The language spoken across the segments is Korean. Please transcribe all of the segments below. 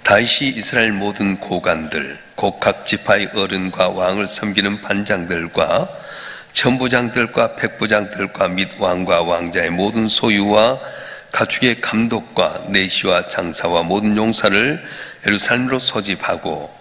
다윗이 이스라엘 모든 고관들, 곧 각 지파의 어른과 왕을 섬기는 반장들과 천부장들과 백부장들과 및 왕과 왕자의 모든 소유와 가축의 감독과 내시와 장사와 모든 용사를 예루살렘으로 소집하고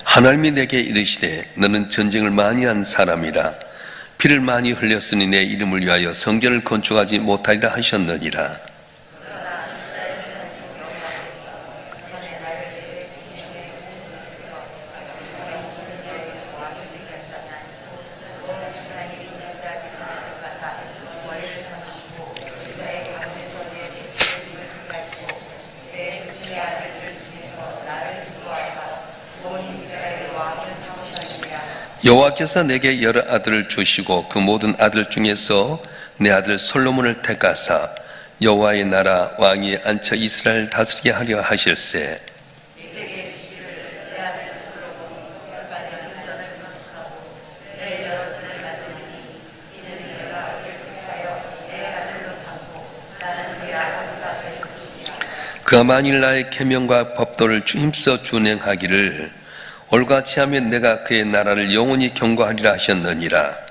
하나님이 내게 이르시되 너는 전쟁을 많이 한 사람이라 피를 많이 흘렸으니 내 이름을 위하여 성전을 건축하지 못하리라 하셨느니라. 여호와께서 내게 여러 아들을 주시고 그 모든 아들 중에서 내 아들 솔로몬을 택하사 여호와의 나라 왕위에 앉혀 이스라엘 다스리게 하려 하실세. 그가 만일 나의 계명과 법도를 힘써 준행하기를 올같이 하면 내가 그의 나라를 영원히 경고하리라 하셨느니라.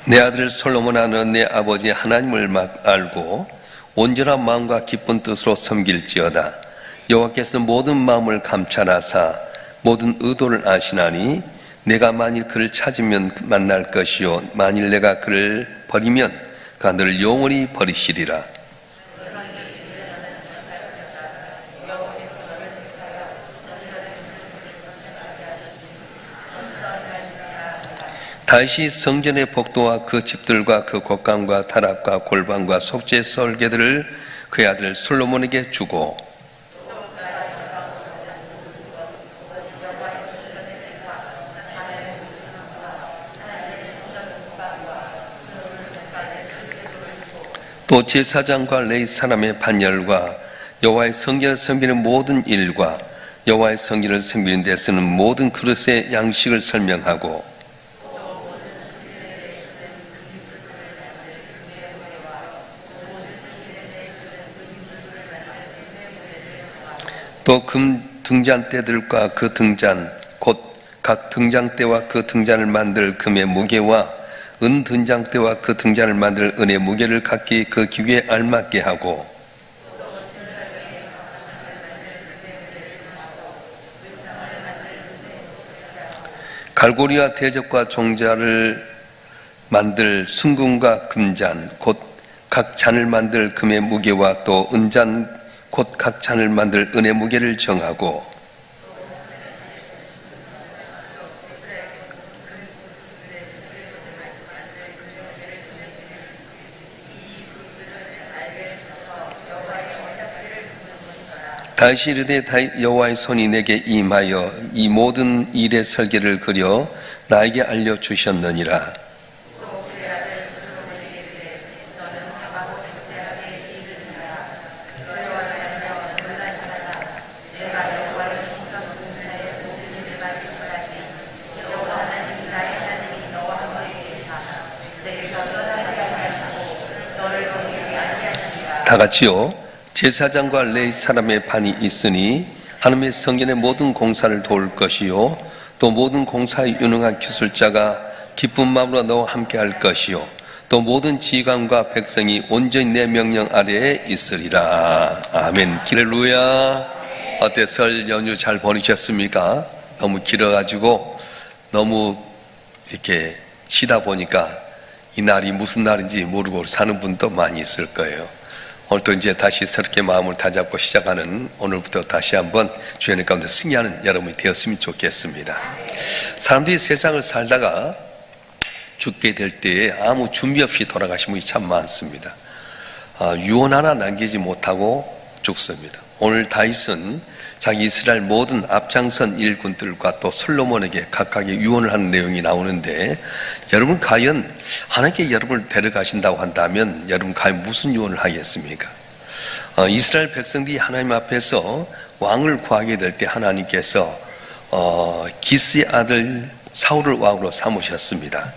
내 아들 솔로몬아, 너는 내 아버지 하나님을 알고 온전한 마음과 기쁜 뜻으로 섬길지어다. 여호와께서는 모든 마음을 감찰하사 모든 의도를 아시나니 내가 만일 그를 찾으면 만날 것이요 만일 내가 그를 버리면 그가 너를 영원히 버리시리라. 다윗이 성전의 복도와 그 집들과 그 곡간과 타락과 골방과 속죄 설계들을 그의 아들 솔로몬에게 주고 또 제사장과 레위 사람의 반열과 여호와의 성전을 섬기는 모든 일과 여호와의 성전을 섬기는 데 쓰는 모든 그릇의 양식을 설명하고 또 금 등잔대들과 그 등잔 곧 각 등잔대와 그 등잔을 만들 금의 무게와 은 등잔대와 그 등잔을 만들 은의 무게를 각기 그 기계에 알맞게 하고 갈고리와 대접과 종자를 만들 순금과 금잔 곧 각 잔을 만들 금의 무게와 또 은잔 곧 각 잔을 만들 은의 무게를 정하고 다윗이 이르되 여호와의 손이 내게 임하여 이 모든 일의 설계를 그려 나에게 알려주셨느니라. 다 같이요. 제사장과 레위 사람의 반이 있으니 하나님의 성전의 모든 공사를 도울 것이요 또 모든 공사에 유능한 기술자가 기쁜 마음으로 너와 함께 할 것이요 또 모든 지휘관과 백성이 온전히 내 명령 아래에 있으리라. 아멘. 할렐루야. 어때? 설 연휴 잘 보내셨습니까? 너무 길어가지고 너무 이렇게 쉬다 보니까 이 날이 무슨 날인지 모르고 사는 분도 많이 있을 거예요. 오늘도 이제 다시 새롭게 마음을 다잡고 시작하는 오늘부터 다시 한번 주의 가운데 승리하는 여러분이 되었으면 좋겠습니다. 사람들이 세상을 살다가 죽게 될 때에 아무 준비 없이 돌아가신 분이 참 많습니다. 유언 하나 남기지 못하고 죽습니다. 오늘 다윗은 자기 이스라엘 모든 앞장선 일꾼들과 또 솔로몬에게 각각의 유언을 하는 내용이 나오는데, 여러분 과연 하나님께 여러분을 데려가신다고 한다면 여러분 과연 무슨 유언을 하겠습니까? 이스라엘 백성들이 하나님 앞에서 왕을 구하게 될 때 하나님께서 기스의 아들 사울을 왕으로 삼으셨습니다.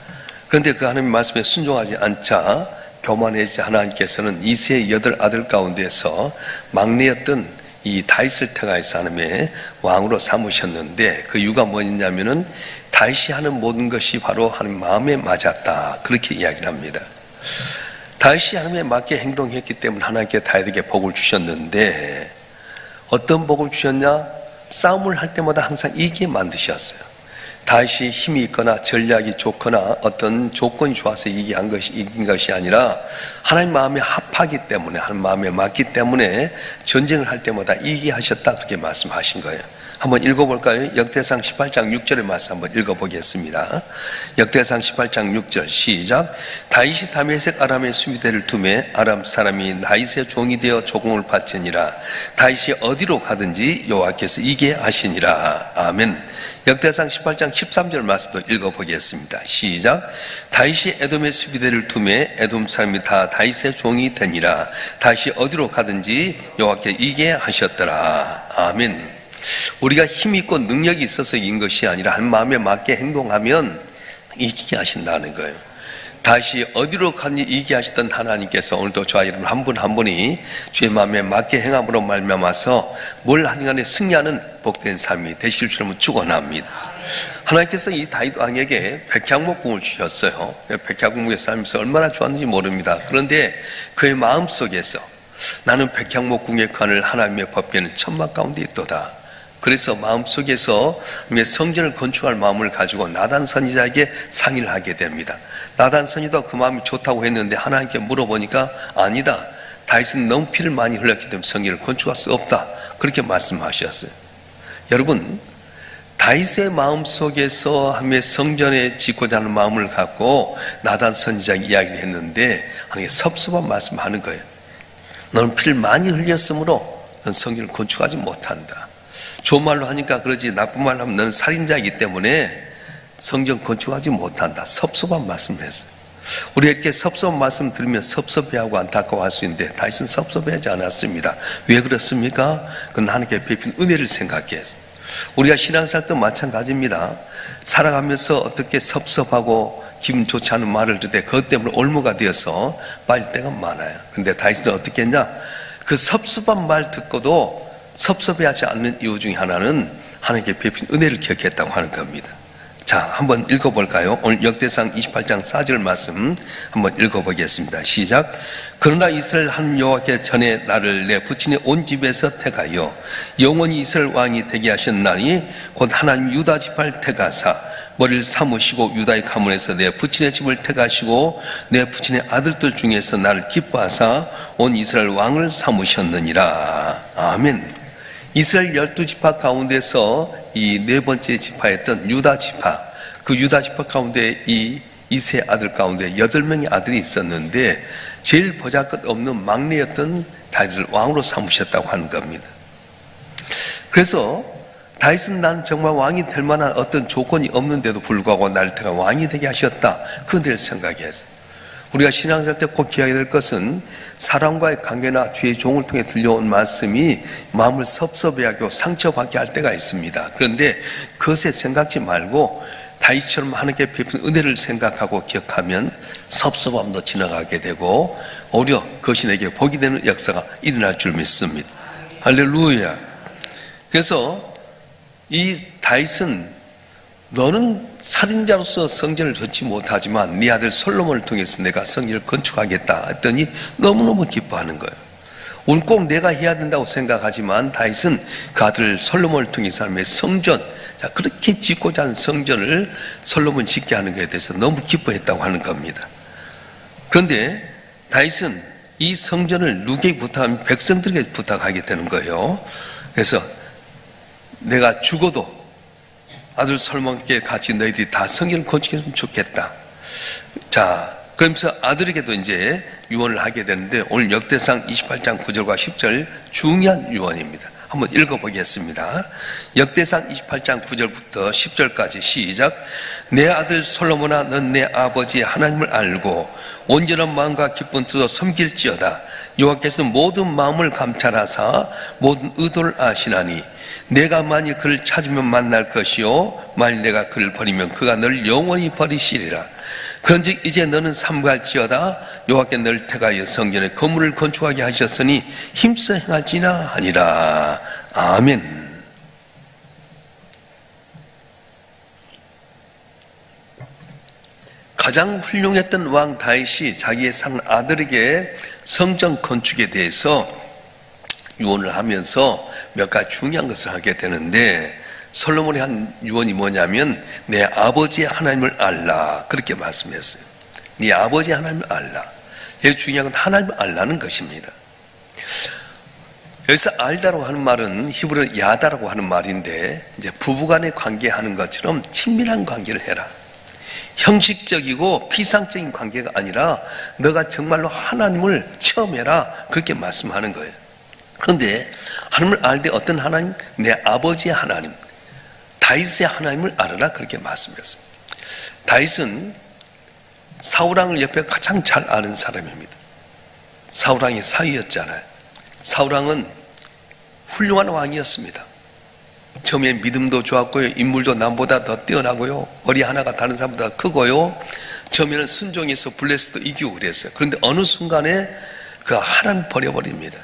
그런데 그 하나님 말씀에 순종하지 않자 교만해진 하나님께서는 이새의 8 아들 가운데서 막내였던 이 다윗을 택하여서 하나님의 왕으로 삼으셨는데, 그 이유가 뭐냐면은 다윗이 하는 모든 것이 바로 하나님 마음에 맞았다, 그렇게 이야기를 합니다. 다윗이 하나님에 맞게 행동했기 때문에 하나님께 다윗에게 복을 주셨는데, 어떤 복을 주셨냐? 싸움을 할 때마다 항상 이기게 만드셨어요. 다윗이 힘이 있거나 전략이 좋거나 어떤 조건이 좋아서 이긴 것이 아니라 하나님 마음에 합하기 때문에, 하나님 마음에 맞기 때문에 전쟁을 할 때마다 이기게 하셨다, 그렇게 말씀하신 거예요. 한번 읽어볼까요? 역대상 18장 6절의 말씀 한번 읽어보겠습니다. 역대상 18장 6절 시작. 다윗이 다메섹 아람의 수비대를 두매 아람 사람이 다윗의 종이 되어 조공을 바치니라. 다윗이 어디로 가든지 여호와께서 이기게 하시니라. 아멘. 역대상 18장 13절 말씀도 읽어보겠습니다. 시작. 다윗이 에돔의 수비대를 두매 에돔 사람이 다 다윗의 종이 되니라. 다윗이 어디로 가든지 여호와께 이기게 하셨더라. 아멘. 우리가 힘이 있고 능력이 있어서 이긴 것이 아니라 한 마음에 맞게 행동하면 이기게 하신다는 거예요. 다시 어디로 가든지 이기게 하시던 하나님께서 오늘도 저와 여러분 한 분 한 분이 주의 마음에 맞게 행함으로 말미암아서 뭘 하든 간에 승리하는 복된 삶이 되실 줄을 축원합니다. 하나님께서 이 다윗 왕에게 백향목궁을 주셨어요. 백향목궁에 살면서 얼마나 좋았는지 모릅니다. 그런데 그의 마음속에서 나는 백향목궁에 관을 하나님의 법궤는 천막 가운데 있도다. 그래서 마음속에서 성전을 건축할 마음을 가지고 나단 선지자에게 상의를 하게 됩니다. 나단 선지자도 그 마음이 좋다고 했는데 하나님께 물어보니까 아니다, 다윗은 너무 피를 많이 흘렸기 때문에 성전을 건축할 수 없다, 그렇게 말씀하셨어요. 여러분, 다윗의 마음속에서 하나님의 성전에 짓고자 하는 마음을 갖고 나단 선지자에게 이야기를 했는데 하나님께 섭섭한 말씀하는 거예요. 너는 피를 많이 흘렸으므로 넌 성전을 건축하지 못한다. 좋은 말로 하니까 그러지, 나쁜 말로 하면 너는 살인자이기 때문에 성전 건축하지 못한다. 섭섭한 말씀을 했어요. 우리가 이렇게 섭섭한 말씀 들으면 섭섭해하고 안타까워할 수 있는데 다윗은 섭섭해하지 않았습니다. 왜 그렇습니까? 그건 하나님께 베푼 은혜를 생각해서. 우리가 신앙생활도 마찬가지입니다. 살아가면서 어떻게 섭섭하고 기분 좋지 않은 말을 들을 때 그것 때문에 올무가 되어서 빠질 때가 많아요. 그런데 다윗은 어떻게 했냐? 그 섭섭한 말 듣고도 섭섭해하지 않는 이유 중에 하나는 하나님께 베푼 은혜를 기억했다고 하는 겁니다. 자, 한번 읽어볼까요? 오늘 역대상 28장 4절 말씀 한번 읽어보겠습니다. 시작. 그러나 이스라엘 하나님 여호와께 전에 나를 내 부친의 온 집에서 택하여 영원히 이스라엘 왕이 되게 하셨나니 곧 하나님 유다 지파를 택하사 머리를 삼으시고 유다의 가문에서 내 부친의 집을 택하시고 내 부친의 아들들 중에서 나를 기뻐하사 온 이스라엘 왕을 삼으셨느니라. 아멘. 이스라엘 12지파 가운데서 이 4번째 지파였던 유다 지파, 그 유다 지파 가운데 이 이세 아들 가운데 8명의 아들이 있었는데 제일 보잘것없는 막내였던 다윗을 왕으로 삼으셨다고 하는 겁니다. 그래서 다윗은 난 정말 왕이 될 만한 어떤 조건이 없는데도 불구하고 나를 택한 왕이 되게 하셨다, 그걸 생각했어요. 우리가 신앙생활 때 꼭 기억해야 될 것은 사람과의 관계나 주의 종을 통해 들려온 말씀이 마음을 섭섭해하고 상처받게 할 때가 있습니다. 그런데 그것에 생각지 말고 다윗처럼 하나님께 베푼 은혜를 생각하고 기억하면 섭섭함도 지나가게 되고 오히려 그것이 내게 복이 되는 역사가 일어날 줄 믿습니다. 할렐루야. 그래서 이 다윗은 너는 살인자로서 성전을 짓지 못하지만 네 아들 솔로몬을 통해서 내가 성전을 건축하겠다 했더니 너무너무 기뻐하는 거예요. 오늘 꼭 내가 해야 된다고 생각하지만 다윗은 그 아들 솔로몬을 통해서 하나님의 성전, 그렇게 짓고자 하는 성전을 솔로몬 짓게 하는 것에 대해서 너무 기뻐했다고 하는 겁니다. 그런데 다윗은 이 성전을 누구에게 부탁하면 백성들에게 부탁하게 되는 거예요. 그래서 내가 죽어도 아들 솔로몬께 같이 너희들이 다 성전을 건축했으면 좋겠다. 자, 그러면서 아들에게도 이제 유언을 하게 되는데 오늘 역대상 28장 9절과 10절 중요한 유언입니다. 한번 읽어보겠습니다. 역대상 28장 9절부터 10절까지 시작. 내 아들 솔로몬아, 넌 내 아버지 하나님을 알고 온전한 마음과 기쁜 뜻으로 섬길지어다. 여호와께서는 모든 마음을 감찰하사 모든 의도를 아시나니 내가 만일 그를 찾으면 만날 것이요 만일 내가 그를 버리면 그가 널 영원히 버리시리라. 그런즉 이제 너는 삼가할지어다. 여호와께 너를 택하여 성전에 건물을 건축하게 하셨으니 힘써 행하지나 하니라. 아멘. 가장 훌륭했던 왕 다윗이 자기의 산 아들에게 성전 건축에 대해서 유언을 하면서 몇 가지 중요한 것을 하게 되는데, 솔로몬이 한 유언이 뭐냐면 내 아버지 하나님을 알라, 그렇게 말씀했어요. 네 아버지 하나님을 알라. 여기 중요한 건 하나님을 알라는 것입니다. 여기서 알다라고 하는 말은 히브리어 야다라고 하는 말인데, 이제 부부간의 관계하는 것처럼 친밀한 관계를 해라. 형식적이고 피상적인 관계가 아니라 너가 정말로 하나님을 체험해라, 그렇게 말씀하는 거예요. 그런데 하나님을 알 때 어떤 하나님? 내 아버지의 하나님, 다윗의 하나님을 알아라, 그렇게 말씀했어요. 다윗은 사울왕을 옆에 가장 잘 아는 사람입니다. 사울왕이 사위였잖아요. 사울왕은 훌륭한 왕이었습니다. 처음에 믿음도 좋았고요, 인물도 남보다 더 뛰어나고요, 머리 하나가 다른 사람보다 크고요, 처음에는 순종해서 블레스도 이기고 그랬어요. 그런데 어느 순간에 그 하나님 버려버립니다.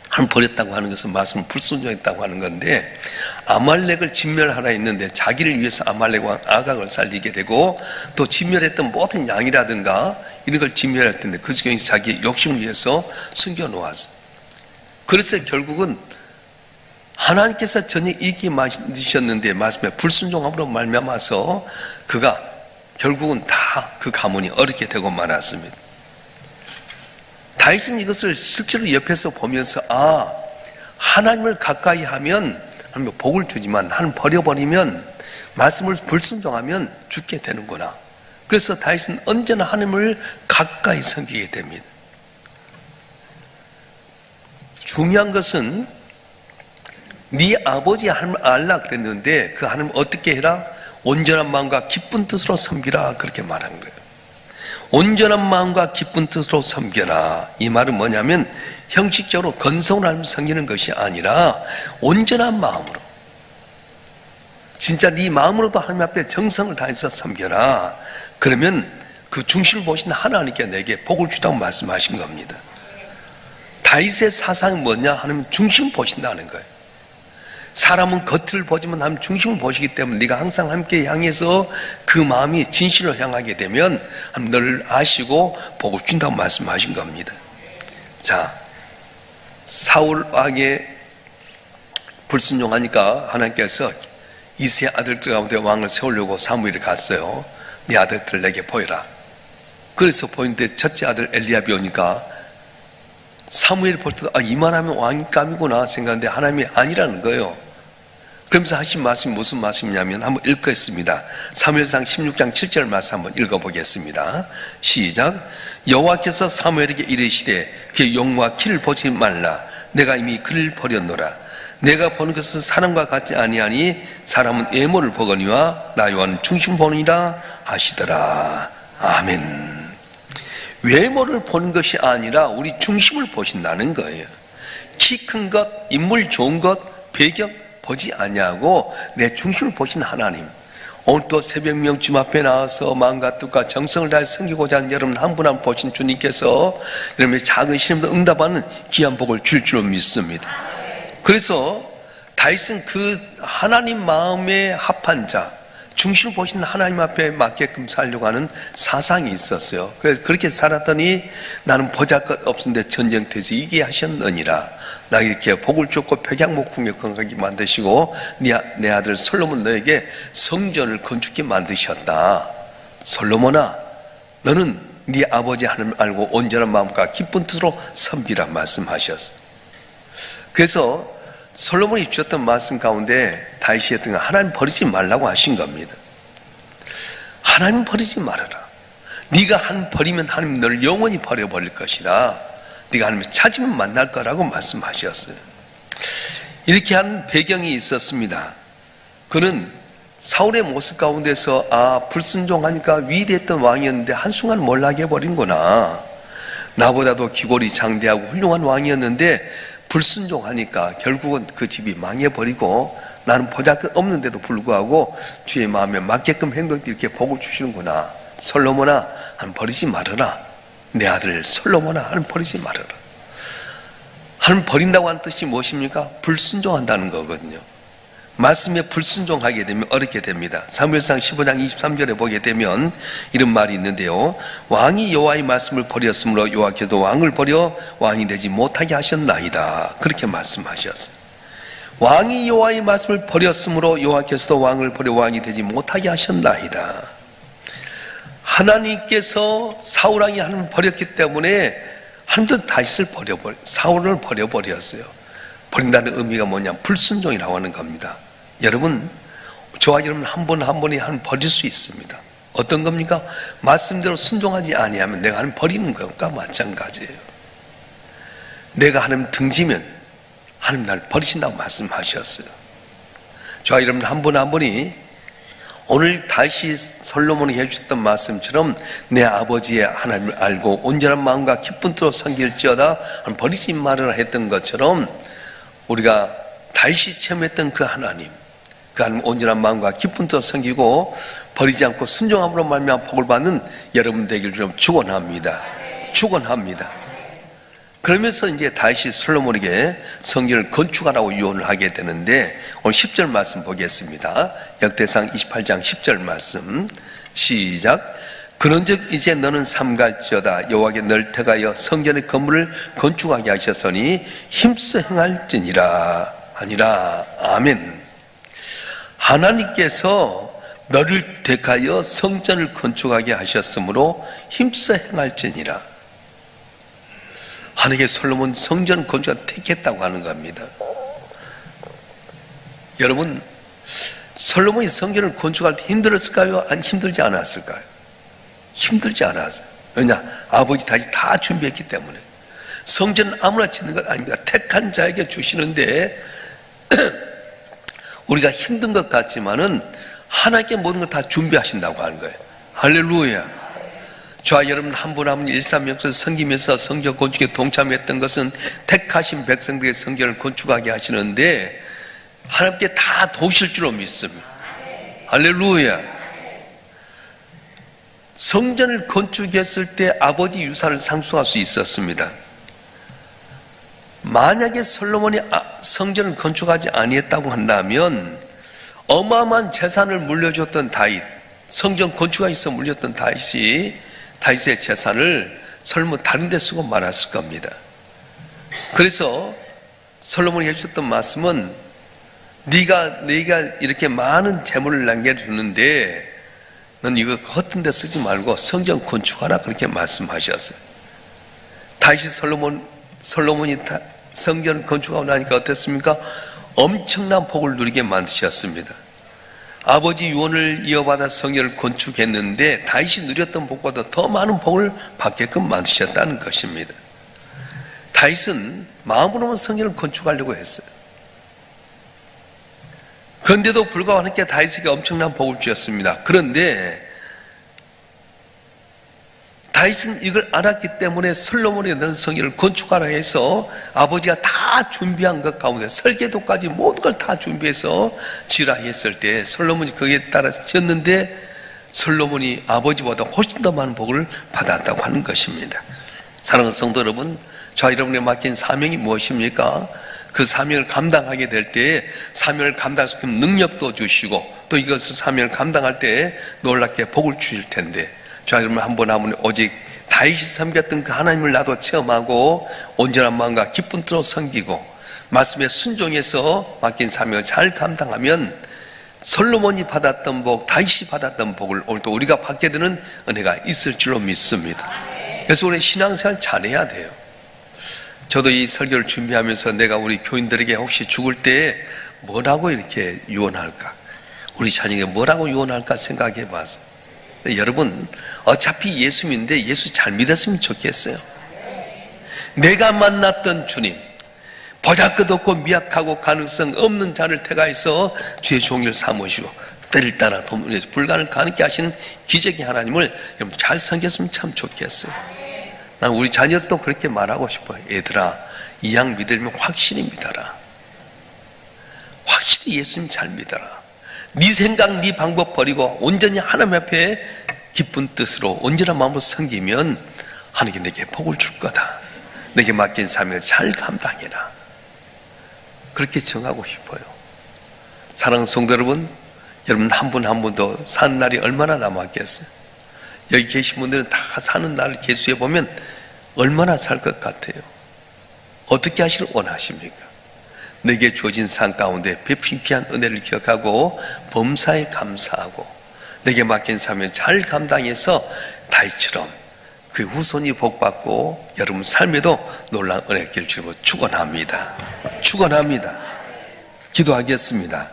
하나님 버렸다고 하는 것은 말씀을 불순종했다고 하는 건데, 아말렉을 진멸하라 했는데 자기를 위해서 아말렉 왕 아각을 살리게 되고, 또 진멸했던 모든 양이라든가 이런 걸 진멸할 텐데 그 중에 자기 욕심을 위해서 숨겨놓았어요. 그래서 결국은 하나님께서 전혀 이기게 만드셨는데 말씀에 불순종함으로 말미암아서 그가 결국은 다 그 가문이 어렵게 되고 말았습니다. 다윗은 이것을 실제로 옆에서 보면서, 아, 하나님을 가까이 하면 하나님 복을 주지만 하나님 버려버리면, 말씀을 불순종하면 죽게 되는구나. 그래서 다윗은 언제나 하나님을 가까이 섬기게 됩니다. 중요한 것은 네 아버지 하나님을 알라 그랬는데 그 하나님을 어떻게 해라? 온전한 마음과 기쁜 뜻으로 섬기라, 그렇게 말한 거예요. 온전한 마음과 기쁜 뜻으로 섬겨라. 이 말은 뭐냐면 형식적으로 건성을 하면서 섬기는 것이 아니라 온전한 마음으로, 진짜 네 마음으로도 하나님 앞에 정성을 다해서 섬겨라. 그러면 그 중심을 보신 하나님께 내게 복을 주다고 말씀하신 겁니다. 다윗의 사상이 뭐냐 하면 중심을 보신다는 거예요. 사람은 겉을 보지만 하나님 중심을 보시기 때문에 네가 항상 함께 향해서 그 마음이 진실로 향하게 되면 너를 아시고 복을 준다고 말씀하신 겁니다. 자, 사울 왕의 불순종하니까 하나님께서 이세 아들들 가운데 왕을 세우려고 사무엘이 갔어요. 네 아들들 내게 보여라. 그래서 보이는데 첫째 아들 엘리압이 오니까 사무엘이 볼 때도 이만하면 왕감이구나 생각하는데 하나님이 아니라는 거예요. 그러면서 하신 말씀이 무슨 말씀이냐면 한번 읽겠습니다. 사무엘상 16장 7절 말씀 한번 읽어보겠습니다. 시작. 여호와께서 사무엘에게 이르시되 그의 용모와 키를 보지 말라. 내가 이미 그를 버렸노라. 내가 보는 것은 사람과 같지 아니하니 사람은 외모를 보거니와 나 요한은 중심을 보느니라 하시더라. 아멘. 외모를 보는 것이 아니라 우리 중심을 보신다는 거예요. 키 큰 것, 인물 좋은 것, 배경 보지 아니하고 내 중심을 보신 하나님. 오늘 또 새벽 명심 앞에 나와서 마음과 뜻과 정성을 다해 섬기고자 하는 여러분 한 분 한 분 보신 주님께서 여러분의 작은 시험도 응답하는 귀한 복을 줄 줄로 믿습니다. 그래서 다윗은 그 하나님 마음에 합한 자, 중심을 보시는 하나님 앞에 맞게끔 살려고 하는 사상이 있었어요. 그래서 그렇게 살았더니 나는 보잘것 없는데 전쟁터에서 이기게 하셨느니라. 나 이렇게 복을 줬고 백양목풍에 건강하게 만드시고 내 아들 솔로몬 너에게 성전을 건축해 만드셨다. 솔로몬아, 너는 네 아버지 하나님을 알고 온전한 마음과 기쁜 뜻으로 섬기라 말씀하셨어. 그래서 솔로몬이 주셨던 말씀 가운데 다윗이 했던 건 하나님 버리지 말라고 하신 겁니다. 하나님 버리지 말아라. 네가 하나님 버리면 하나님 너를 영원히 버려버릴 것이다. 네가 하나님을 찾으면 만날 거라고 말씀하셨어요. 이렇게 한 배경이 있었습니다. 그는 사울의 모습 가운데서 불순종하니까 위대했던 왕이었는데 한순간 몰락해 버린구나. 나보다도 기골이 장대하고 훌륭한 왕이었는데 불순종하니까 결국은 그 집이 망해버리고 나는 보잘것없는데도 불구하고 주의 마음에 맞게끔 행동할 때 이렇게 복을 주시는구나. 솔로몬아, 하나님 버리지 말아라. 내 아들 솔로몬아, 하나님 버리지 말아라. 하나님 버린다고 하는 뜻이 무엇입니까? 불순종한다는 거거든요. 말씀에 불순종하게 되면 어렵게 됩니다. 사무엘상 15장 23절에 보게 되면 이런 말이 있는데요. 왕이 여호와의 말씀을 버렸으므로 여호와께서 왕을 버려 왕이 되지 못하게 하셨나이다. 그렇게 말씀하셨어요. 왕이 여호와의 말씀을 버렸으므로 여호와께서도 왕을 버려 왕이 되지 못하게 하셨나이다. 하나님께서 사울왕이 하나님을 버렸기 때문에 하나님도 사울을 버려버렸어요. 버린다는 의미가 뭐냐? 불순종이라고 하는 겁니다. 여러분, 저와 여러분 한 번 한 번이 하나님 버릴 수 있습니다. 어떤 겁니까? 말씀대로 순종하지 아니하면 내가 하나님 버리는 것과 마찬가지예요. 내가 하나님 등지면 하나님 나를 버리신다고 말씀하셨어요. 저와 여러분 한 번 한 번이 오늘 다시 솔로몬이 해주셨던 말씀처럼 내 아버지의 하나님을 알고 온전한 마음과 기쁜 뜻으로 섬길지어다 버리지 말아라 했던 것처럼 우리가 다시 체험했던 그 하나님 온전한 마음과 기쁜 뜻으로 섬기고 버리지 않고 순종함으로 말미암아 복을 받는 여러분 되기를 좀 축원합니다. 그러면서 이제 다시 솔로몬에게 성전을 건축하라고 유언을 하게 되는데 오늘 10절 말씀 보겠습니다. 역대상 28장 10절 말씀 시작. 그런즉 이제 너는 삼갈지어다 여호와께 널 택하여 성전의 건물을 건축하게 하셨으니 힘써 행할지니라 하니라. 아멘. 하나님께서 너를 택하여 성전을 건축하게 하셨으므로 힘써 행할지니라. 하나님께 솔로몬 성전 건축을 택했다고 하는 겁니다. 여러분, 솔로몬이 성전을 건축할 때 힘들었을까요? 아니 힘들지 않았을까요? 힘들지 않았어요. 왜냐? 아버지 다시 다 준비했기 때문에. 성전은 아무나 짓는 것 아닙니다. 택한 자에게 주시는데 우리가 힘든 것 같지만은 하나님께 모든 걸 다 준비하신다고 하는 거예요. 할렐루야. 저와 여러분 한 분 한 분 일삼역에서 섬기면서 성전 건축에 동참했던 것은 택하신 백성들의 성전을 건축하게 하시는데 하나님께 다 도우실 줄로 믿습니다. 할렐루야. 성전을 건축했을 때 아버지 유산을 상속할 수 있었습니다. 만약에 솔로몬이 성전을 건축하지 아니했다고 한다면 어마어마한 재산을 물려줬던 다윗, 성전 건축에 있어 물렸던 다윗의 재산을 솔로몬 다른 데 쓰고 말았을 겁니다. 그래서 솔로몬이 해주셨던 말씀은 네가 이렇게 많은 재물을 남겨주는데 넌 이거 헛된 데 쓰지 말고 성전 건축하라 그렇게 말씀하셨어요. 다시 솔로몬이 성전 건축하고 나니까 어땠습니까? 엄청난 복을 누리게 만드셨습니다. 아버지 유언을 이어받아 성전을 건축했는데 다윗이 누렸던 복보다 더 많은 복을 받게끔 만드셨다는 것입니다. 다윗은 마음으로만 성전을 건축하려고 했어요. 그런데도 불구하고 하나님께 다윗에게 엄청난 복을 주셨습니다. 그런데 다윗은 이걸 알았기 때문에 솔로몬이 너는 성전을 건축하라 해서 아버지가 다 준비한 것 가운데 설계도까지 모든 걸 다 준비해서 지으라 했을 때 솔로몬이 거기에 따라 지었는데 솔로몬이 아버지보다 훨씬 더 많은 복을 받았다고 하는 것입니다. 사랑하는 성도 여러분, 저와 여러분에 맡긴 사명이 무엇입니까? 그 사명을 감당하게 될 때 사명을 감당할 수 있는 능력도 주시고 또 이것을 사명을 감당할 때 놀랍게 복을 주실 텐데 저와 여러분 한 번 하면 오직 다윗이 섬겼던 그 하나님을 나도 체험하고 온전한 마음과 기쁜 뜻으로 섬기고 말씀에 순종해서 맡긴 사명을 잘 감당하면 솔로몬이 받았던 복, 다윗이 받았던 복을 오늘 또 우리가 받게 되는 은혜가 있을 줄로 믿습니다. 그래서 우리 신앙생활 잘해야 돼요. 저도 이 설교를 준비하면서 내가 우리 교인들에게 혹시 죽을 때 뭐라고 이렇게 유언할까? 우리 자녀에게 뭐라고 유언할까 생각해 봤어요. 근데 여러분, 어차피 예수 믿는데 예수 잘 믿었으면 좋겠어요. 내가 만났던 주님, 보잘것없고 미약하고 가능성 없는 자를 택하여서 주의 종을 삼으시고 때를 따라 도문에서 불가능을 가능케 하시는 기적의 하나님을 여러분 잘 섬겼으면 참 좋겠어요. 난 우리 자녀들도 그렇게 말하고 싶어요. 얘들아, 이 양 믿으면 확실히 믿어라. 확실히 예수님 잘 믿어라. 네 생각, 네 방법 버리고 온전히 하나님 앞에 기쁜 뜻으로 온전한 마음으로 섬기면 하나님께 내게 복을 줄 거다. 내게 맡긴 사명을 잘 감당해라. 그렇게 정하고 싶어요. 사랑하는 성도 여러분, 여러분 한 분 한 분도 사는 날이 얼마나 남았겠어요? 여기 계신 분들은 다 사는 날을 계수해 보면 얼마나 살 것 같아요? 어떻게 하시길 원하십니까? 내게 주어진 상 가운데 베푼 귀한 은혜를 기억하고 범사에 감사하고 내게 맡긴 사명을 잘 감당해서 다윗처럼 그 후손이 복받고 여러분 삶에도 놀라운 은혜를 주시고 축원합니다. 축원합니다. 기도하겠습니다.